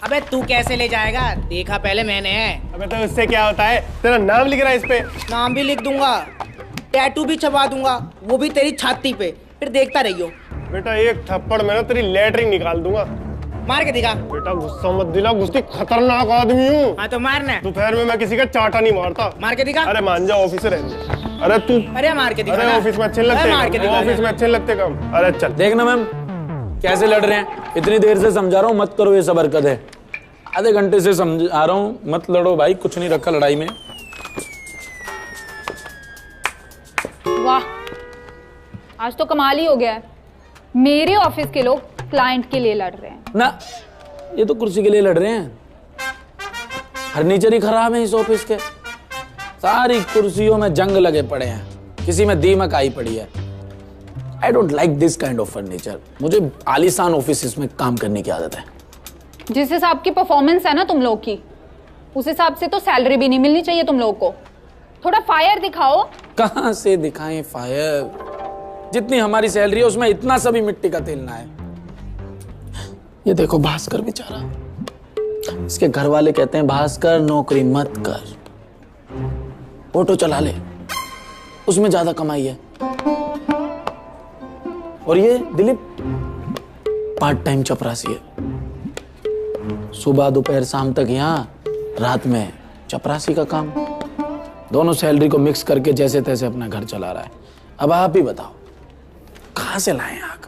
अबे तू कैसे ले जाएगा? देखा पहले मैंने। अबे तो उससे क्या होता है, तेरा नाम लिख रहा है इस पे। नाम भी लिख दूंगा, टैटू भी छपा दूंगा, वो भी तेरी छाती पे, फिर देखता रहियो। बेटा एक थप्पड़ में ना तेरी लैटरिन निकाल दूंगा। मार के दिखा। बेटा गुस्सा मत दिला, गुस्से खतरनाक आदमी हूँ। हाँ तो मारना। दोपहर में मैं किसी का चाटा नहीं मारता। मार के दिखा। अरे मान जा, ऑफिस रहने। अरे तू, अरे मार के दिखा। अरे ऑफिस में अच्छे लगते हैं, ऑफिस में अच्छे लगते काम। अरे चल देखना मैम कैसे लड़ रहे हैं। इतनी देर से समझा रहा हूँ मत करो ये सब हरकतें, आधे घंटे से समझा रहा हूँ मत लड़ो भाई, कुछ नहीं रखा लड़ाई में। वाह, आज तो कमाल ही हो गया है। मेरे ऑफिस के लोग क्लाइंट के लिए लड़ रहे हैं ना, ये तो कुर्सी के लिए लड़ रहे हैं। फर्नीचर ही खराब है इस ऑफिस के, सारी कुर्सियों में जंग लगे पड़े हैं, किसी में दीमक आई पड़ी है। I don't like this kind of furniture. मुझे आलीशान ऑफिस में काम करने की आदत है। जिस हिसाब की परफॉर्मेंस है ना तुम लोग की, उस हिसाब से तो सैलरी भी नहीं मिलनी चाहिए तुम लोग को। थोड़ा फायर दिखाओ। कहां से दिखाएं फायर? जितनी हमारी सैलरी है उसमें इतना सा भी मिट्टी का तेल ना है। ये देखो भास्कर बेचारा, इसके घर वाले कहते हैं भास्कर नौकरी मत कर, ऑटो चला ले, उसमें ज्यादा कमाई है। और ये दिलीप पार्ट टाइम चपरासी है, सुबह दोपहर शाम तक यहाँ, रात में चपरासी का काम। दोनों सैलरी को मिक्स करके जैसे तैसे अपना घर चला रहा है। अब आप ही बताओ कहां से लाएं आग?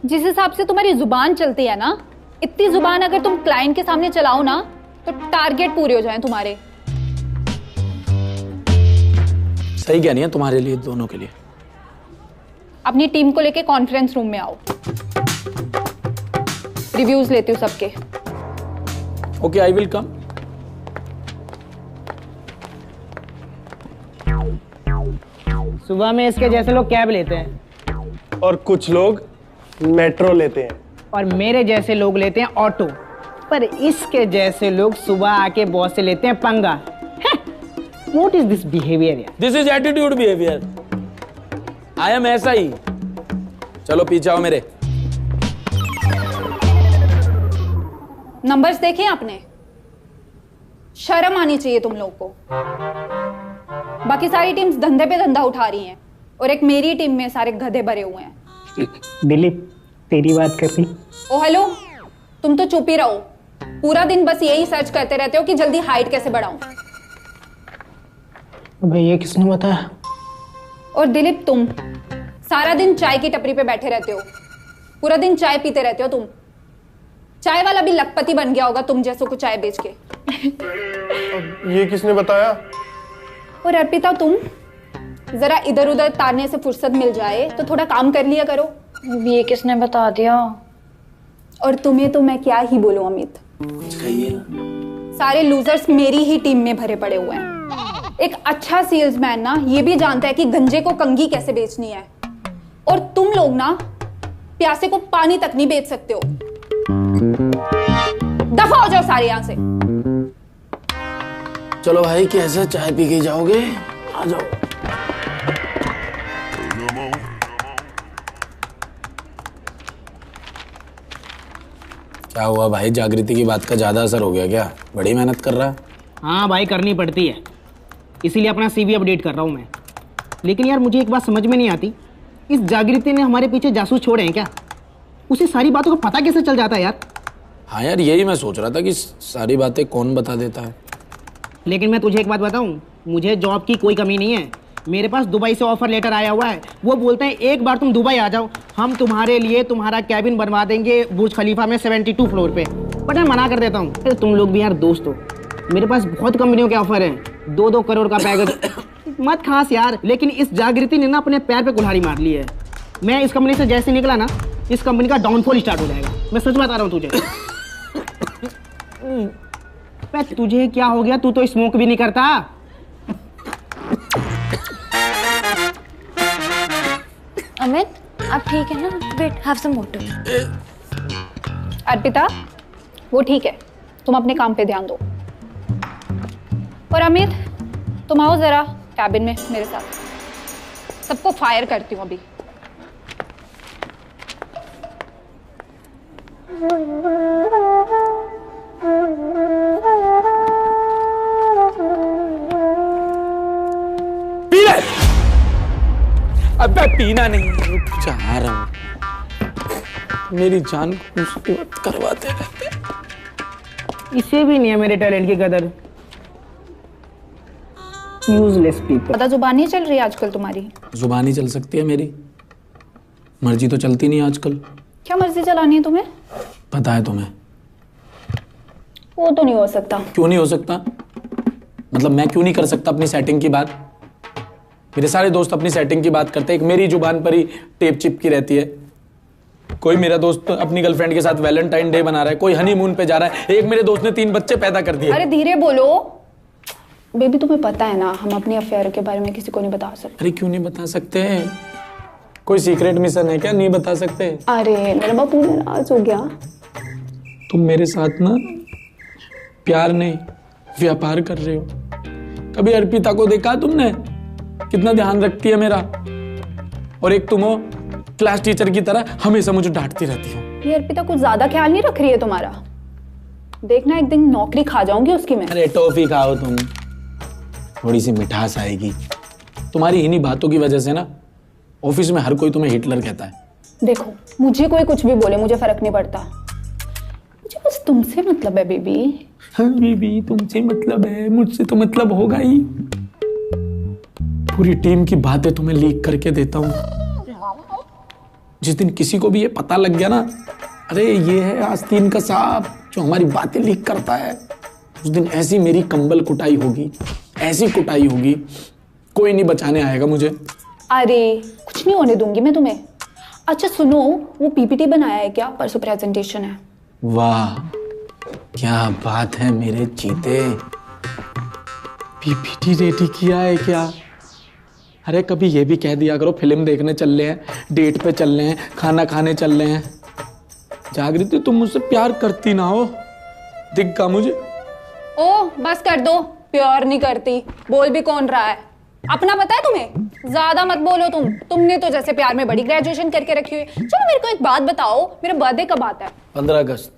जिस हिसाब से तुम्हारी जुबान चलती है ना, इतनी जुबान अगर तुम क्लाइंट के सामने चलाओ ना तो टारगेट पूरे हो जाएं तुम्हारे। सही क्या नहीं है तुम्हारे लिए, दोनों के लिए। अपनी टीम को लेके कॉन्फ्रेंस रूम में आओ, रिव्यूज लेती हूँ सबके। Okay I will come. सुबह में इसके जैसे लोग कैब लेते हैं और कुछ लोग मेट्रो लेते हैं और मेरे जैसे लोग लेते हैं ऑटो, पर इसके जैसे लोग सुबह आके बॉस से लेते हैं पंगा। What is this behavior? This is attitude behaviour. I am ऐसा ही। चलो पीछे आओ मेरे। नंबर्स देखे आपने? शर्म आनी चाहिए तुम लोग को। बाकी सारी टीम्स धंधे पे धंधा उठा रही हैं और एक मेरी टीम में सारे गधे भरे हुए हैं। दिलीप तेरी बात कर रही। ओ हेलो, तुम तो चुप ही रहो। पूरा दिन बस यही सर्च करते रहते हो कि जल्दी हाइट कैसे बढ़ाऊं। भाई ये किसने बताया? और दिलीप तुम सारा दिन चाय की टपरी पे बैठे रहते हो, पूरा दिन चाय पीते रहते हो तुम। चाय वाला भी लखपति बन गया होगा तुम जैसों को चाय बेच के। ये किसने बताया? और अर्पिता तुम जरा इधर उधर तारने से फुर्सत मिल जाए तो थोड़ा काम कर लिया करो। ये किसने बता दिया? और तुम्हें तो मैं क्या ही बोलूं अमित, सारे लूजर्स मेरी ही टीम में भरे पड़े हुए हैं। एक अच्छा सेल्समैन ना ये भी जानता है कि गंजे को कंघी कैसे बेचनी है, और तुम लोग ना प्यासे को पानी तक नहीं बेच सकते हो। दफा हो जाओ सारे यहां से। चलो भाई कैसे चाय पी के जाओगे? आ जाओ। क्या हुआ भाई, जागृति की बात का ज्यादा असर हो गया क्या? बड़ी मेहनत कर रहा है। हाँ भाई करनी पड़ती है, इसीलिए अपना CV अपडेट कर रहा हूँ मैं। लेकिन यार मुझे एक बात समझ में नहीं आती, इस जागृति ने हमारे पीछे जासूस छोड़े हैं क्या? उसे सारी बातों का पता कैसे चल जाता है यार? हाँ यार यही मैं सोच रहा था कि सारी बातें कौन बता देता है। लेकिन मैं तुझे एक बात बताऊं, मुझे जॉब की कोई कमी नहीं है। मेरे पास दुबई से ऑफर लेटर आया हुआ है। वो बोलते हैं एक बार तुम दुबई आ जाओ, हम तुम्हारे लिए तुम्हारा कैबिन बनवा देंगे बुर्ज खलीफा में 72 फ्लोर पे। बट मैं मना कर देता हूँ, अरे तुम लोग भी यार दोस्त हो, मेरे पास बहुत कंपनियों के ऑफर हैं, 2-2 करोड़ का पैकेज। मत खास यार। लेकिन इस जागृति ने ना अपने पैर पे कुल्हाड़ी मार ली है। मैं इस कंपनी से जैसे निकला ना, इस कंपनी का डाउनफॉल स्टार्ट हो जाएगा। मैं सच बता रहा हूँ तुझे। तुझे क्या हो गया? तू तो स्मोक भी नहीं करता। अमित आप ठीक है ना? Wait, have some water. Arpita वो ठीक है, तुम अपने काम पे ध्यान दो। और अमित तुम आओ जरा कैबिन में मेरे साथ, सबको फायर करती हूँ अभी। अबे पीना नहीं, रुक जा रहा हूं। मेरी जान को मुसीबत करवाते रहते। इसे भी नहीं है मेरे टैलेंट की कदर। Useless people. पता जुबान नहीं चल रही है आजकल तुम्हारी। जुबान ही चल सकती है मेरी, मर्जी तो चलती नहीं आजकल। क्या मर्जी चलानी है तुम्हें? पता है तुम्हें? वो तो नहीं हो सकता। क्यों नहीं हो सकता? मतलब मैं क्यों नहीं कर सकता अपनी सेटिंग की बात? मेरे सारे दोस्त अपनी सेटिंग की बात करते हैं, एक मेरी जुबान पर ही टेप चिपकी रहती है। कोई मेरा दोस्त अपनी गर्लफ्रेंड के साथ वैलेंटाइन डे बना रहा है, कोई हनीमून पे जा रहा है, एक मेरे दोस्त ने 3 बच्चे पैदा कर दिए। अरे धीरे बोलो बेबी, तुम्हें पता है ना हम अपने अफेयर के बारे में किसी को नहीं बता सकते। अरे क्यों नहीं बता सकते? कोई सीक्रेट मिशन है क्या? नहीं बता सकते? अरे मेरा बापू नाराज हो गया। तुम मेरे साथ ना प्यार नहीं व्यापार कर रहे हो। कभी अर्पिता को देखा तुमने? कितना ध्यान रखती है मेरा। और एक तुम हो क्लास टीचर की तरह हमेशा मुझे डांटती रहती हो। ये अर्पिता कुछ ज्यादा ख्याल नहीं रख रही है तुम्हारा। देखना एक दिन नौकरी खा जाऊंगी उसकी मैं। अरे टॉफी खाओ तुम, थोड़ी सी मिठास आएगी। तुम्हारी इन्हीं बातों की वजह से ना ऑफिस में हर कोई तुम्हें हिटलर कहता है। देखो मुझे कोई कुछ भी बोले मुझे फर्क नहीं पड़ता, मुझे बस तुमसे मतलब है बेबी। हाँ बेबी, तुमसे मतलब है, मुझसे तो मतलब होगा ही। पूरी टीम की बातें तुम्हें लीक करके देता हूं। जिस दिन किसी को भी ये पता लग गया ना, अरे ये है आस्तीन का सांप जो हमारी बातें लीक करता है, उस दिन ऐसी मेरी कंबल कुटाई होगी, ऐसी कुटाई होगी, कोई नहीं बचाने आएगा मुझे। अरे कुछ नहीं होने दूंगी मैं तुम्हें। अच्छा सुनो, वो पीपीटी बनाया है क्या? परसों प्रेजेंटेशन है। वाह क्या बात है मेरे चीते, पीपीटी रेडी किया है क्या? अरे कभी ये भी कह दिया करो फिल्म देखने चल रहे हैं, डेट पे चल रहे हैं, खाना खाने चल रहे हैं। जागृति तुम मुझसे प्यार करती ना हो, दिख गा मुझे। ओ बस कर दो, प्यार नहीं करती, बोल भी कौन रहा है? अपना पता है तुम्हें, ज्यादा मत बोलो तुमने तो जैसे प्यार में बड़ी ग्रेजुएशन करके रखी हुई। चलो मेरे को एक बात बताओ, मेरा बर्थडे कब आता है? 15 अगस्त।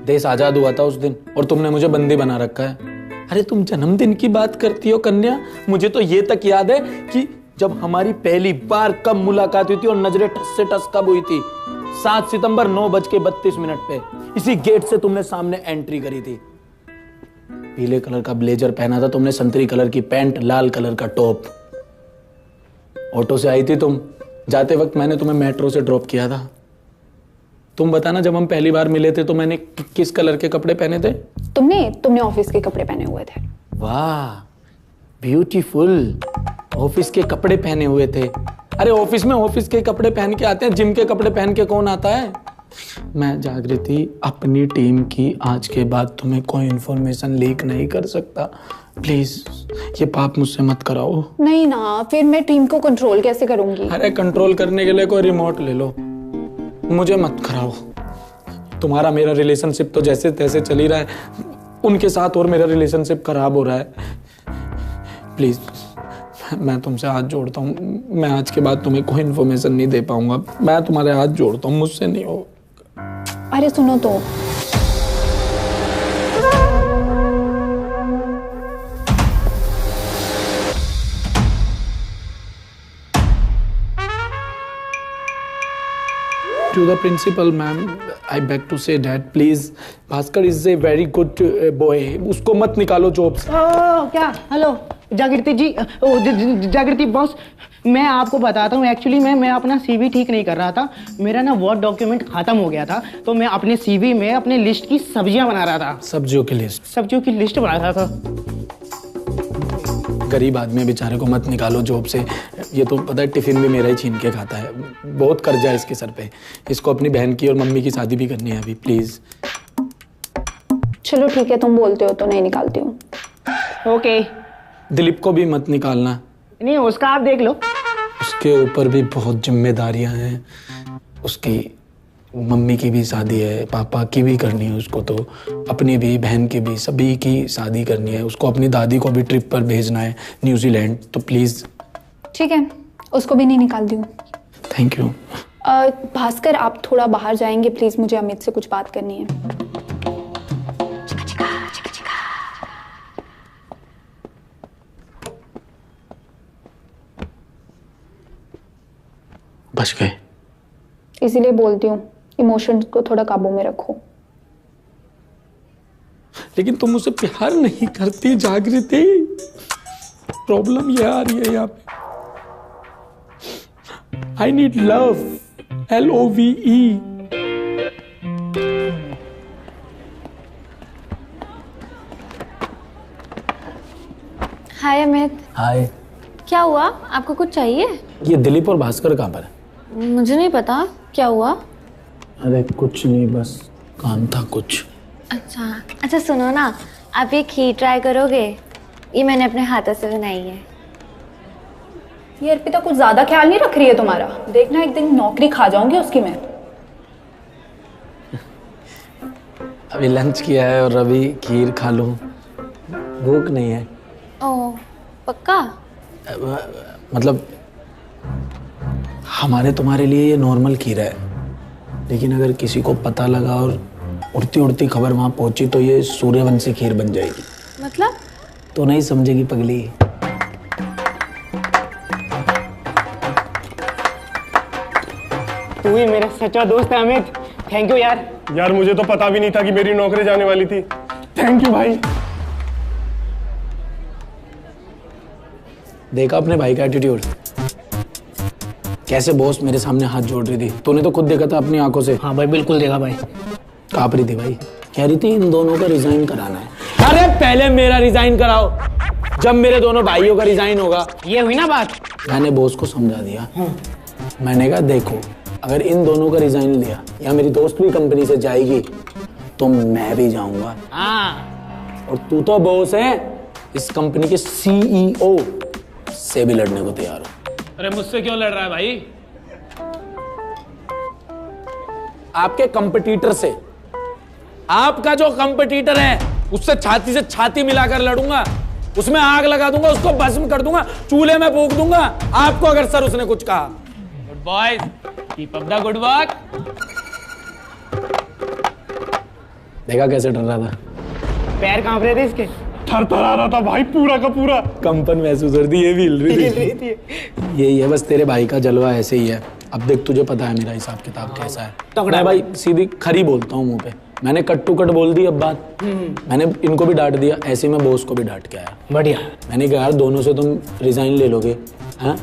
देश आजाद हुआ था उस दिन और तुमने मुझे बंदी बना रखा है। अरे तुम जन्मदिन की बात करती हो कन्या, मुझे तो ये तक याद है कि जब हमारी पहली बार कब मुलाकात हुई थी और नजरें ठस से ठस कब हुई थी। 7 सितंबर 9:32 पे इसी गेट से तुमने सामने एंट्री करी थी। पीले कलर का ब्लेजर पहना था तुमने, संतरी कलर की पैंट, लाल कलर का टॉप। ऑटो से आई थी तुम, जाते वक्त मैंने तुम्हें मेट्रो से ड्रॉप किया था। तुम बताना जब हम पहली बार मिले थे तो मैंने किस कलर के कपड़े पहने थे? तुमने ऑफिस के कपड़े पहने हुए थे। वाह ब्यूटीफुल, ऑफिस के कपड़े पहने हुए थे। अरे ऑफिस में ऑफिस के कपड़े पहन के आते हैं, जिम के कपड़े पहन के कौन आता है? मैं जागृति अपनी टीम की आज के बाद तुम्हें कोई इंफॉर्मेशन लीक नहीं कर सकता। प्लीज ये पाप मुझसे मत कराओ। नहीं ना, फिर मैं टीम को कंट्रोल कैसे करूंगी? अरे कंट्रोल करने के लिए कोई रिमोट ले लो, मुझे मत कराओ। तुम्हारा मेरा रिलेशनशिप तो जैसे तैसे चल ही रहा है, उनके साथ और मेरा रिलेशनशिप खराब हो रहा है। प्लीज मैं तुमसे हाथ जोड़ता हूँ, मैं आज के बाद तुम्हें कोई इन्फॉर्मेशन नहीं दे पाऊंगा। मैं तुम्हारे हाथ जोड़ता हूँ, मुझसे नहीं हो। अरे सुनो तो, To the principal ma'am, I beg to say that please, Bhaskar is a very good boy, उसको मत निकालो जॉब से। क्या? हेलो जागृति जी, जागृति बॉस, मैं आपको बताता हूँ। एक्चुअली मैं अपना सीवी ठीक नहीं कर रहा था, मेरा ना वर्ड डॉक्यूमेंट खत्म हो गया था, तो मैं अपने सीवी में अपने लिस्ट की सब्जियां बना रहा था। सब्जियों की लिस्ट? सब्जियों की लिस्ट बना रहा था। गरीब आदमी बेचारे को मत निकालो जॉब से। ये तो पता है टिफिन भी मेरा ही छीन के खाता है, बहुत कर्जा है इसके सर पे। इसको अपनी बहन की और मम्मी की शादी भी करनी है अभी। प्लीज चलो ठीक है, तुम बोलते हो तो नहीं निकालती हूँ। ओके। दिलीप को भी मत निकालना। नहीं, उसका आप देख लो। उसके ऊपर भी बहुत जिम्मेदारियां हैं, उसकी मम्मी की भी शादी है, पापा की भी करनी है उसको, तो अपनी भी, बहन की भी, सभी की शादी करनी है उसको। अपनी दादी को भी ट्रिप पर भेजना है न्यूजीलैंड, तो प्लीज। ठीक है, उसको भी नहीं निकालती हूँ। Thank you. भास्कर आप थोड़ा बाहर जाएंगे प्लीज, मुझे अमित से कुछ बात करनी है। बच गए। इसीलिए बोलती हूँ इमोशंस को थोड़ा काबू में रखो। लेकिन तुम मुझसे प्यार नहीं करती जागृति, प्रॉब्लम ये आ रही है यहाँ पे। I need love, LOVE। हाय अमित। हाय। क्या हुआ, आपको कुछ चाहिए? ये दिलीप और भास्कर कहाँ पर है? मुझे नहीं पता, क्या हुआ? अरे कुछ नहीं, बस काम था कुछ। अच्छा सुनो ना, आप ये खीर ट्राई करोगे? ये मैंने अपने हाथों से बनाई है। ये अर्पिता कुछ ज्यादा ख्याल नहीं रख रही है तुम्हारा। देखना एक दिन नौकरी खा जाऊंगी उसकी मैं। अभी लंच किया है और अभी खीर खा लूं, भूख नहीं है। ओह पक्का? मतलब हमारे तुम्हारे लिए ये नॉर्मल खीर है, लेकिन अगर किसी को पता लगा और उड़ती उड़ती खबर वहां पहुंची तो ये सूर्यवंशी खीर बन जाएगी। मतलब? तो नहीं समझेगी पगली। तू ही मेरा सच्चा दोस्त है अमित। थैंक यू यार। यार मुझे तो पता भी नहीं था कि मेरी नौकरी जाने वाली थी। थैंक यू भाई। देखा अपने भाई का एटीट्यूड, कैसे बॉस मेरे सामने हाथ जोड़ रही थी। तूने तो खुद देखा था अपनी आंखों से। हाँ भाई बिल्कुल देखा भाई। कांप रही थी भाई, कह रही थी इन दोनों का रिजाइन कराना है। अरे पहले मेरा रिजाइन कराओ, जब मेरे दोनों भाइयों का रिजाइन होगा। ये हुई ना बात। मैंने बॉस को समझा दिया। मैंने कहा देखो, अगर इन दोनों का रिजाइन लिया या मेरी दोस्त भी कंपनी से जाएगी तो मैं भी जाऊंगा। हाँ। और तू तो बॉस है, इस कंपनी के CEO से भी लड़ने को तैयार हो। अरे मुझसे क्यों लड़ रहा है भाई? आपके कंपटीटर से, आपका जो कंपटीटर है उससे छाती से छाती मिलाकर लड़ूंगा, उसमें आग लगा दूंगा, उसको भस्म कर दूंगा, चूल्हे में फूंक दूंगा आपको अगर सर उसने कुछ कहा। Good boys, keep up the good work. देखा कैसे डर रहा था, पैर कांप रहे थे इसके। थरथरा रहा था भाई पूरा का पूरा। कंपन महसूस हो रही थी, ये भी हिल रही थी। यही है बस, तेरे भाई का जलवा ऐसे ही है। अब देख तुझे पता है मेरा हिसाब किताब कैसा है। मैं भाई सीधी खरी बोलता हूँ मुंह पे। मैंने कट टू कट बोल दी अब बात। मैंने इनको भी डांट दिया, ऐसे में बॉस को भी डांट के आया। बढ़िया। मैंने कहा यार दोनों से तुम रिजाइन ले लोगे? हाँ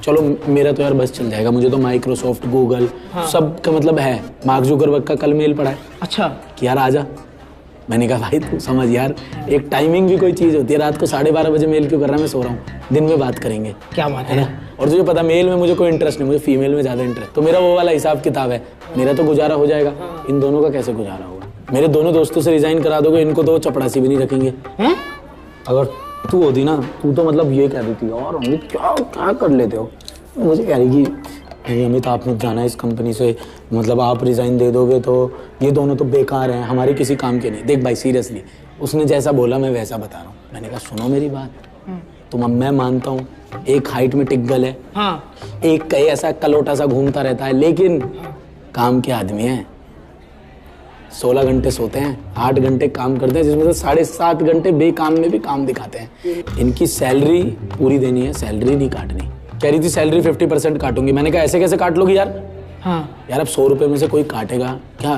चलो, मेरा तो यार बस चल जाएगा। मुझे तो माइक्रोसॉफ्ट, गूगल सब का मतलब है। मार्क जुकरबर्ग का कल मेल पड़ा है अच्छा कि यार आजा। मैंने कहा भाई तू समझ यार, एक टाइमिंग भी कोई चीज़ होती है। रात को 12:30 बजे मेल क्यों कर रहा है? मैं सो रहा हूँ, दिन में बात करेंगे। क्या बात है ना? और तुझे पता मेल में मुझे कोई इंटरेस्ट नहीं, मुझे फीमेल में ज़्यादा इंटरेस्ट। तो मेरा वो वाला हिसाब किताब है। मेरा तो गुजारा हो जाएगा, इन दोनों का कैसे गुजारा होगा? मेरे दोनों दोस्तों से रिजाइन करा दोगे, इनको तो चपड़ासी भी नहीं रखेंगे। अगर तू होती ना, तू तो मतलब ये कह देती और अमित क्या क्या कर लेते हो। मुझे कह रही कि नहीं अमित आप मत जाना इस कंपनी से, मतलब आप रिजाइन दे दोगे तो ये दोनों तो बेकार हैं, हमारे किसी काम के नहीं। देख भाई सीरियसली, उसने जैसा बोला मैं वैसा बता रहा हूँ। मैंने कहा सुनो मेरी बात, तुम मैं मानता हूँ एक हाइट में टिकगल है, हाँ। एक कहीं ऐसा कलोटा सा घूमता रहता है, लेकिन काम के आदमी है। 16 घंटे सोते हैं, 8 घंटे काम करते हैं, जिसमें से 7.5 घंटे बेकाम में भी काम दिखाते हैं। इनकी सैलरी पूरी देनी है, सैलरी नहीं काटनी। कह रही थी सैलरी 50% काटूंगी। मैंने कहा ऐसे कैसे काट लोगी यार? हाँ यार अब 100 रुपए में से कोई काटेगा क्या?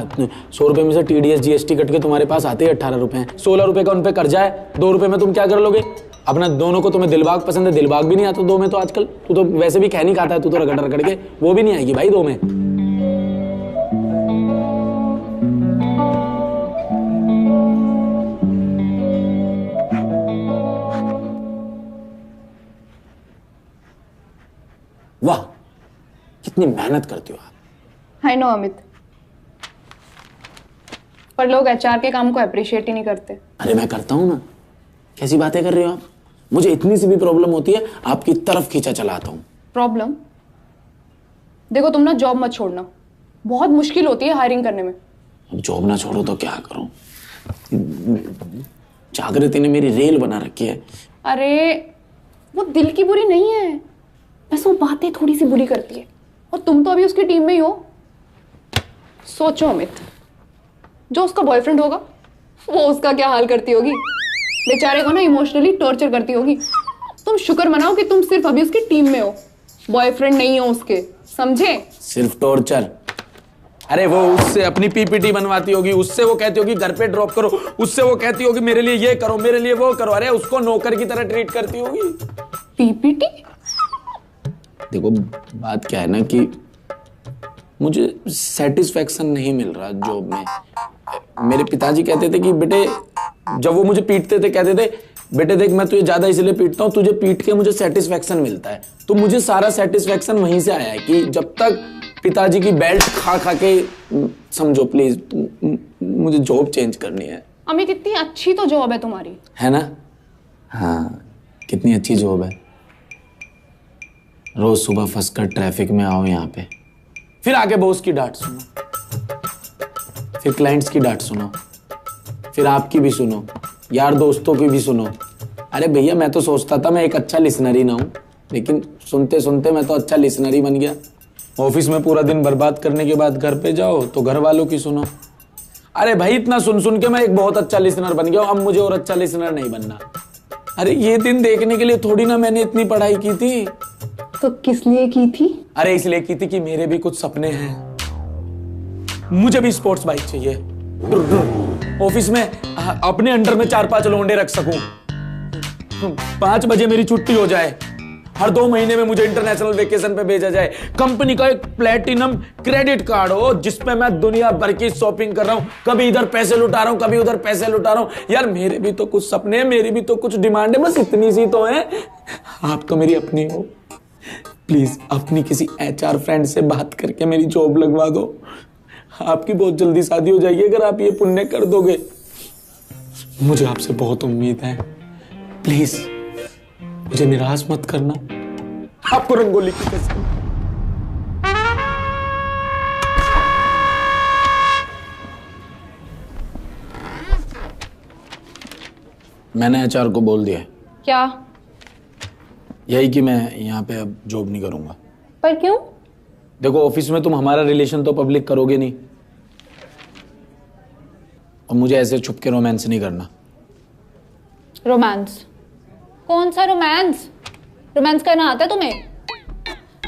100 रुपए में से TDS GST कट के तुम्हारे पास आते ही 18 रुपए हैं। 16 रुपए का उन पे कर्जा है, 2 रुपए में तुम क्या कर लोगे? अपना दोनों को, तुम्हें दिलबाग पसंद है, दिलबाग भी नहीं आता 2 में तो आजकल। तू तो वैसे भी खैनी खाता है, तू तो रगड़ रगड़ के, वो भी नहीं आएगी भाई 2 में। वाह कितनी मेहनत करती हो आप। आई नो अमित, पर लोग HR के काम को अप्रिशिएट ही नहीं करते। अरे मैं करता हूँ ना, कैसी बातें कर रहे हो आप? मुझे इतनी सी भी प्रॉब्लम होती है आपकी तरफ खींचा चलाता हूँ। प्रॉब्लम? देखो तुम ना जॉब मत छोड़ना, बहुत मुश्किल होती है हायरिंग करने में। अब जॉब ना छोड़ो तो क्या करूँ? जागृति ने मेरी रेल बना रखी है। अरे वो दिल की बुरी नहीं है, बस वो बातें थोड़ी सी बुरी करती है। और तुम तो अभी उसकी टीम में ही हो। सोचो अमित, जो उसका बॉयफ्रेंड होगा वो उसका क्या हाल करती होगी। बेचारे को ना इमोशनली टॉर्चर करती होगी। तुम शुक्र मनाओ कि तुम सिर्फ अभी उसकी टीम में हो, बॉयफ्रेंड नहीं हो उसके। समझे? सिर्फ टॉर्चर। अरे वो उससे अपनी पीपीटी बनवाती होगी, उससे वो कहती होगी घर पे ड्रॉप करो, उससे वो कहती होगी मेरे लिए ये करो, मेरे लिए वो करो। अरे उसको नौकर की तरह ट्रीट करती होगी। पीपीटी? देखो बात क्या है ना कि मुझे सेटिस्फेक्शन नहीं मिल रहा जॉब में। मेरे पिताजी कहते थे कि बेटे, जब वो मुझे पीटते थे कहते थे बेटे देख मैं तुझे ज्यादा इसलिए पीटता हूँ, तुझे पीट के मुझे सेटिस्फेक्शन मिलता है। तो मुझे सारा सेटिस्फेक्शन वहीं से आया है कि जब तक पिताजी की बेल्ट खा खा के, समझो प्लीज, मुझे जॉब चेंज करनी है। अमित इतनी अच्छी तो जॉब है तुम्हारी, है ना? हाँ, कितनी अच्छी जॉब है। रोज सुबह फंसकर ट्रैफिक में आओ यहाँ पे, फिर आके बॉस की डांट सुनो, फिर क्लाइंट्स की डांट सुनो, फिर आपकी भी सुनो, यार दोस्तों की भी सुनो। अरे भैया मैं तो सोचता था मैं एक अच्छा लिसनर ही ना हूं, लेकिन सुनते सुनते मैं तो अच्छा लिसनर ही बन गया। ऑफिस में पूरा दिन बर्बाद करने के बाद घर पे जाओ तो घर वालों की सुनो। अरे भाई इतना सुन सुन के मैं एक बहुत अच्छा लिसनर बन गया हूं, अब मुझे और अच्छा लिसनर नहीं बनना। अरे ये दिन देखने के लिए थोड़ी ना मैंने इतनी पढ़ाई की थी। तो किस लिए की थी? अरे इसलिए की थी कि मेरे भी कुछ सपने हैं। मुझे भी स्पोर्ट्स बाइक चाहिए, ऑफिस में अपने अंडर में 4-5 लोंडे रख सकूं, 5 बजे मेरी छुट्टी हो जाए, हर 2 महीने में मुझे इंटरनेशनल वेकेशन पे भेजा जाए, कंपनी का एक प्लेटिनम क्रेडिट कार्ड हो जिसपे मैं दुनिया भर की शॉपिंग कर रहा हूं, कभी इधर पैसे लुटा रहा हूं, कभी उधर पैसे लुटा रहा हूं। यार मेरे भी तो कुछ सपने हैं, मेरी भी तो कुछ डिमांड है, बस इतनी सी तो है। आप तो मेरी अपनी हो, प्लीज अपनी किसी HR फ्रेंड से बात करके मेरी जॉब लगवा दो। आपकी बहुत जल्दी शादी हो जाएगी अगर आप ये पुण्य कर दोगे। मुझे आपसे बहुत उम्मीद है, प्लीज मुझे निराश मत करना। आपको रंगोली की कसम। मैंने HR को बोल दिया। क्या? यही कि मैं यहाँ पे अब जॉब नहीं करूंगा। पर क्यों? देखो ऑफिस में तुम हमारा रिलेशन तो पब्लिक करोगे नहीं, और मुझे ऐसे छुप के रोमांस नहीं करना। रोमांस? कौन सा रोमांस? रोमांस करना आता है तुम्हें?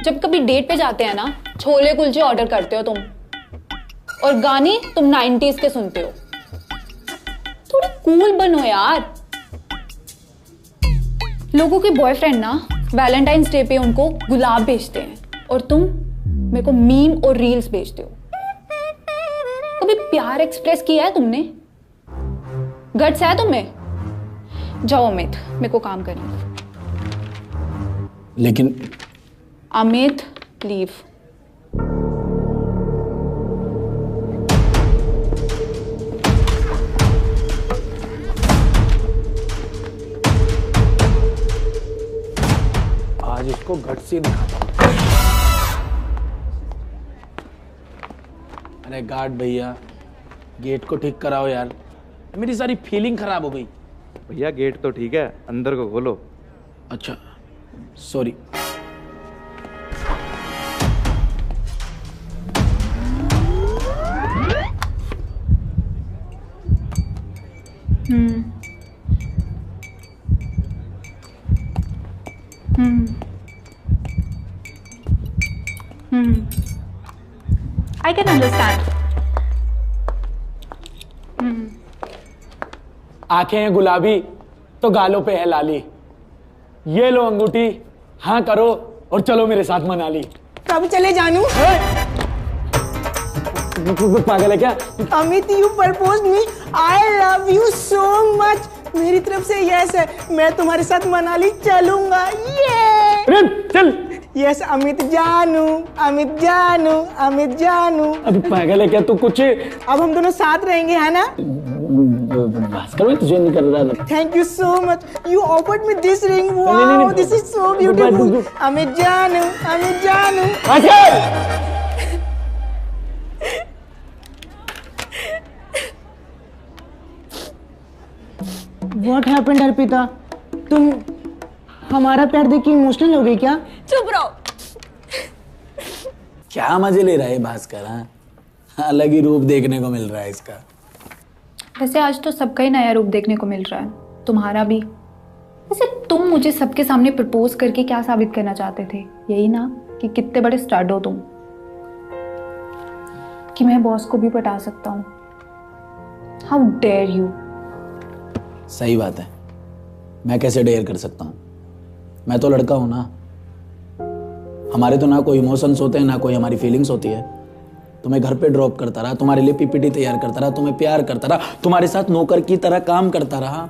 जब कभी डेट पे जाते हैं ना, छोले कुलचे ऑर्डर करते हो तुम, और गाने तुम 90s के सुनते हो। थोड़ा कूल बनो यार। लोगों के बॉयफ्रेंड ना वैलेंटाइंस डे पे उनको गुलाब भेजते हैं, और तुम मेरे को मीम और रील्स भेजते हो। कभी प्यार एक्सप्रेस किया है तुमने? गट्स है तुम्हें? जाओ अमित, मेरे को काम करना है। लेकिन अमित लीव। आज इसको गट से दिखाता हूं। अरे गार्ड भैया, गेट को ठीक कराओ यार, मेरी सारी फीलिंग खराब हो गई। भैया गेट तो ठीक है, अंदर को खोलो। अच्छा सॉरी। I can understand. आंखें हैं गुलाबी तो गालों पे है लाली, ये लो अंगूठी, हाँ करो और चलो मेरे साथ मनाली। कब चले जानू? पागल है क्या? Amit you propose me, I love you so much. मेरी तरफ से यस है, मैं तुम्हारे साथ मनाली चलूंगा। ये चल। यस अमित जानू, अमित जानू, अमित जानू। अब पागल है क्या तू? कुछ अब हम दोनों साथ रहेंगे, है ना? भास्कर मैं तुझे नहीं कर रहा था। Thank you so much, you offered me this ring. नहीं, वाओ, नहीं। This is so beautiful. Amit जानू, अमित जानू। What happened Arpita? तुम हमारा प्यार देख के इमोशनल हो गई क्या? चुप रहो। क्या मजे ले रहा है भास्कर? हाँ, अलग ही रूप देखने को मिल रहा है इसका। वैसे आज तो सबका ही नया रूप देखने को मिल रहा है, तुम्हारा भी। वैसे तुम मुझे सबके सामने प्रपोज करके क्या साबित करना चाहते थे? यही ना कि कितने बड़े स्टड हो तुम, कि मैं बॉस को भी पटा सकता हूँ। How dare you. सही बात है, मैं कैसे डेयर कर सकता हूँ? मैं तो लड़का हूं ना। हमारे तो ना कोई इमोशंस होते हैं, ना कोई हमारी फीलिंग्स होती है। तुम्हें घर पे ड्रॉप करता रहा, तुम्हारे लिए पीपीटी तैयार करता रहा, तुम्हें प्यार करता रहा, तुम्हारे साथ नौकर की तरह काम करता रहा,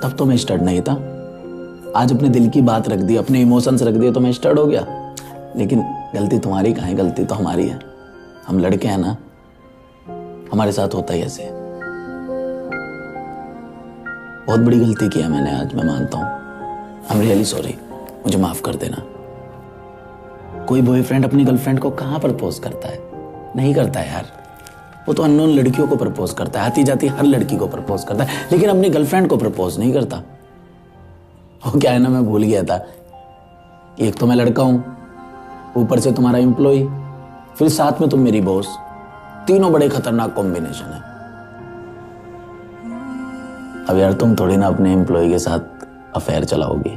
तब तो मैं स्टड नहीं था। आज अपने दिल की बात रख दी, अपने इमोशंस रख दिए तो मैं स्टड हो गया। लेकिन गलती तुम्हारी कहाँ है, गलती तो हमारी है। हम लड़के हैं ना, हमारे साथ होता ही ऐसे। बहुत बड़ी गलती किया मैंने आज, मैं मानता हूं। आई एम रियली सॉरी, मुझे माफ कर देना। कोई बॉयफ्रेंड अपनी गर्लफ्रेंड को कहां प्रपोज करता है? नहीं करता है यार। वो तो अननोन लड़कियों को प्रपोज करता है, आती जाती हर लड़की को प्रपोज करता है, लेकिन अपनी गर्लफ्रेंड को प्रपोज नहीं करता। वो क्या है ना, मैं भूल गया था कि एक तो मैं लड़का हूं, ऊपर से तुम्हारा एम्प्लॉय, फिर साथ में तुम मेरी बॉस। तीनों बड़े खतरनाक कॉम्बिनेशन है। अब यार तुम थोड़ी ना अपने एम्प्लॉय के साथ अफेयर चलाओगी।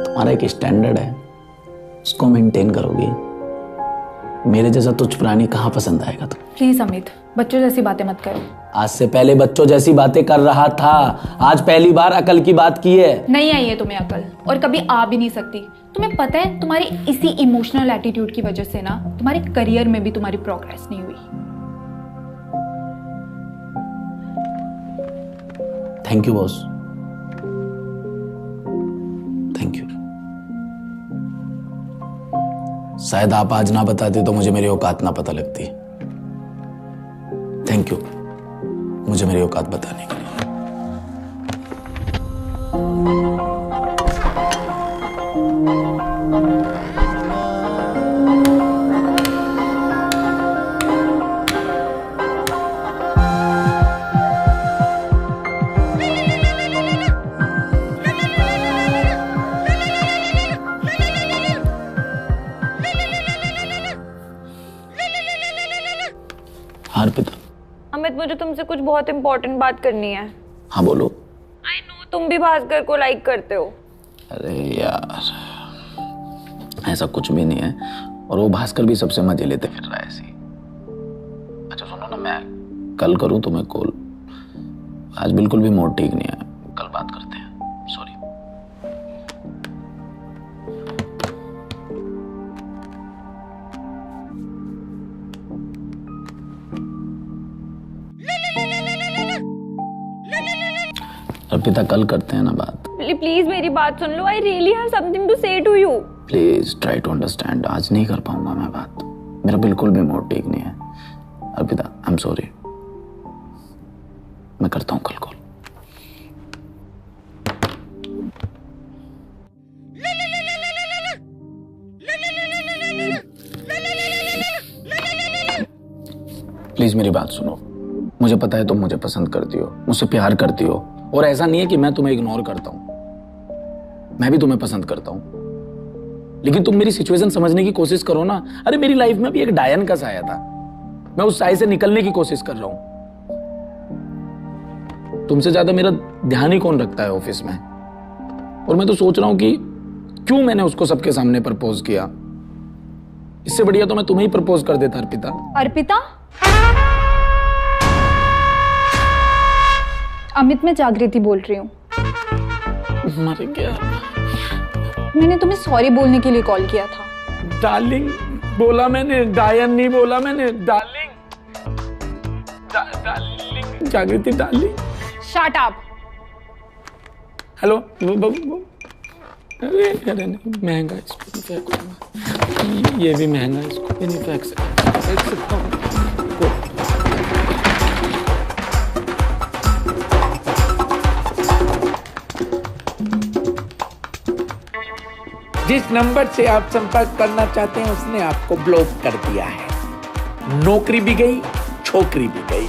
तुम्हारा एक स्टैंडर्ड है, उसको मेंटेन करोगी। मेरे जैसा तुच्छ प्राणी कहाँ पसंद आएगा तुम? प्लीज अमित, बच्चों जैसी बातें मत करो। आज से पहले बच्चों जैसी बातें कर रहा था, आज पहली बार अकल की बात की है। नहीं आई है तुम्हें अकल, और कभी आ भी नहीं सकती। तुम्हें पता है, तुम्हारी इसी इमोशनल एटीट्यूड की वजह से ना तुम्हारे करियर में भी तुम्हारी प्रोग्रेस नहीं हुई। Thank you boss, thank you. शायद आप आज ना बताते तो मुझे मेरी औकात ना पता लगती। थैंक यू मुझे मेरी औकात बताने के लिए। अर्पिता। अमित, मुझे तुमसे कुछ बहुत इंपॉर्टेंट बात करनी है। हाँ बोलो। आई नो तुम भी भास्कर को लाइक करते हो। अरे यार, ऐसा कुछ भी नहीं है, और वो भास्कर भी सबसे मजे लेते फिर रहा है ऐसे ही। अच्छा सुनो ना, मैं कल करूं तुम्हें कॉल? आज बिल्कुल भी मूड ठीक नहीं है, कल बात करते हैं। सॉरी। अर्पिता कल करते हैं ना बात। प्लीज मेरी बात सुन लो। I really have something to say to you. Please try to understand. आज नहीं कर पाऊंगा मैं बात, मेरा बिल्कुल भी मूड ठीक नहीं है। अर्पिता आई एम सॉरी, मैं करता हूँ कल कॉल। प्लीज मेरी बात सुनो। मुझे पता है तुम मुझे पसंद करती हो, मुझसे प्यार करती हो, और ऐसा नहीं है कि मैं तुम्हें इग्नोर करता हूं। मैं भी तुम्हें पसंद करता हूं, लेकिन तुम मेरी सिचुएशन समझने की कोशिश करो ना। अरे मेरी लाइफ में भी एक डायन का साया था, मैं उस साए से निकलने की कोशिश कर रहा हूं। तुमसे ज्यादा मेरा ध्यान ही कौन रखता है ऑफिस में। और मैं तो सोच रहा हूं कि क्यों मैंने उसको सबके सामने प्रपोज किया। इससे बढ़िया तो मैं तुम्हें ही प्रपोज कर देता। अर्पिता। अर्पिता? अमित, मैं जागृति बोल रही हूँ। मर गया। मैंने तुम्हें सॉरी बोलने के लिए कॉल किया था। डार्लिंग बोला मैंने, डायन नहीं बोला मैंने। डार्लिंग, डार्लिंग, जागृति डार्लिंग। Shut up. हेलो। अरे अरे नहीं, महंगा, इसको नहीं फेंको। ये भी महंगा, इसको भी नहीं फेंक सकता हूँ। जिस नंबर से आप संपर्क करना चाहते हैं उसने आपको ब्लॉक कर दिया है। नौकरी भी गई, छोकरी भी गई।